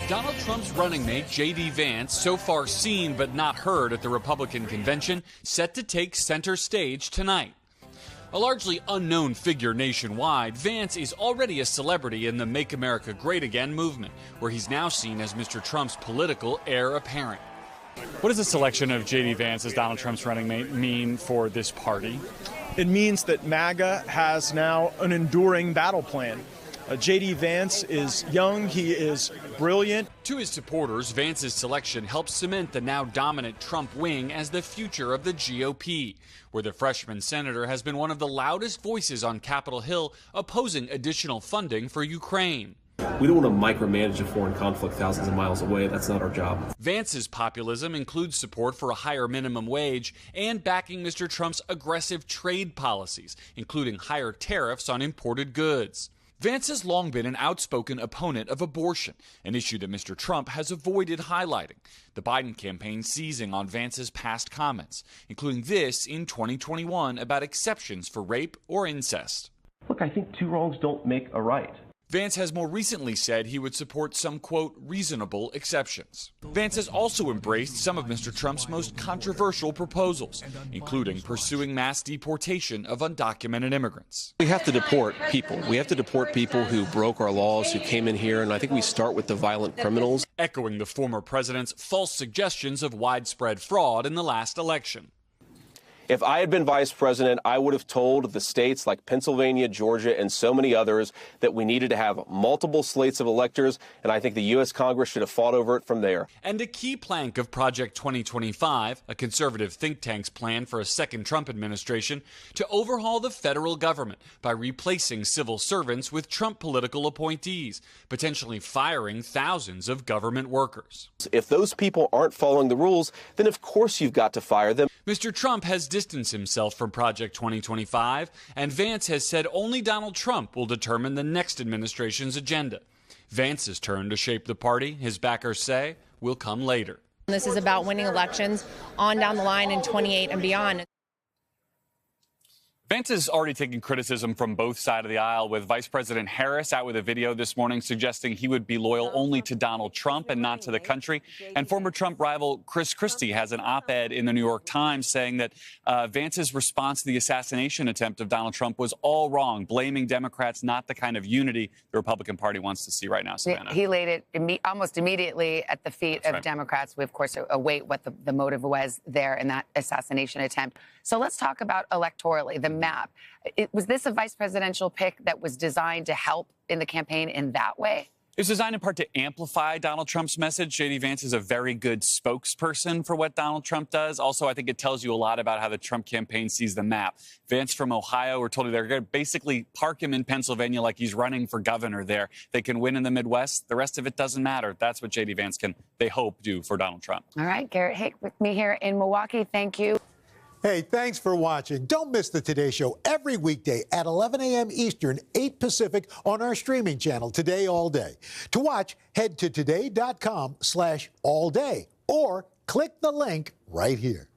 Donald Trump's running mate, JD Vance, so far seen but not heard at the Republican convention, set to take center stage tonight. A largely unknown figure nationwide, Vance is already a celebrity in the Make America Great Again movement, where he's now seen as Mr. Trump's political heir apparent. What does the selection of JD Vance as Donald Trump's running mate mean for this party? It means that MAGA has now an enduring battle plan. JD Vance is young, he is brilliant. To his supporters, Vance's selection helps cement the now dominant Trump wing as the future of the GOP, where the freshman senator has been one of the loudest voices on Capitol Hill opposing additional funding for Ukraine. We don't want to micromanage a foreign conflict thousands of miles away. That's not our job. Vance's populism includes support for a higher minimum wage and backing Mr. Trump's aggressive trade policies, including higher tariffs on imported goods. Vance has long been an outspoken opponent of abortion, an issue that Mr. Trump has avoided highlighting. The Biden campaign seizing on Vance's past comments, including this in 2021 about exceptions for rape or incest. Look, I think two wrongs don't make a right. Vance has more recently said he would support some, quote, reasonable exceptions. Vance has also embraced some of Mr. Trump's most controversial proposals, including pursuing mass deportation of undocumented immigrants. We have to deport people. We have to deport people who broke our laws, who came in here, and I think we start with the violent criminals. Echoing the former president's false suggestions of widespread fraud in the last election. If I had been vice president, I would have told the states like Pennsylvania, Georgia, and so many others that we needed to have multiple slates of electors, and I think the U.S. Congress should have fought over it from there. And a key plank of Project 2025, a conservative think tank's plan for a second Trump administration, to overhaul the federal government by replacing civil servants with Trump political appointees, potentially firing thousands of government workers. If those people aren't following the rules, then of course you've got to fire them. Mr. Trump has distanced himself from Project 2025, and Vance has said only Donald Trump will determine the next administration's agenda. Vance's turn to shape the party, his backers say, will come later. This is about winning elections on down the line in 28 and beyond. Vance is already taking criticism from both sides of the aisle, with Vice President Harris out with a video this morning suggesting he would be loyal only to Donald Trump and not to the country. And former Trump rival Chris Christie has an op-ed in the New York Times saying that Vance's response to the assassination attempt of Donald Trump was all wrong, blaming Democrats, not the kind of unity the Republican Party wants to see right now, Savannah. He laid it almost immediately at the feet of Democrats. We, of course, await what the motive was there in that assassination attempt. So let's talk about electorally, the map. Was this a vice presidential pick that was designed to help in the campaign in that way? It's designed in part to amplify Donald Trump's message. JD Vance is a very good spokesperson for what Donald Trump does. Also, I think it tells you a lot about how the Trump campaign sees the map. Vance from Ohio, we're told they're going to basically park him in Pennsylvania like he's running for governor there. They can win in the Midwest. The rest of it doesn't matter. That's what JD Vance can, they hope, do for Donald Trump. All right, Garrett Haake with me here in Milwaukee. Thank you. Hey, thanks for watching. Don't miss the Today Show every weekday at 11 a.m. Eastern, 8 Pacific on our streaming channel, Today All Day. To watch, head to today.com/allday or click the link right here.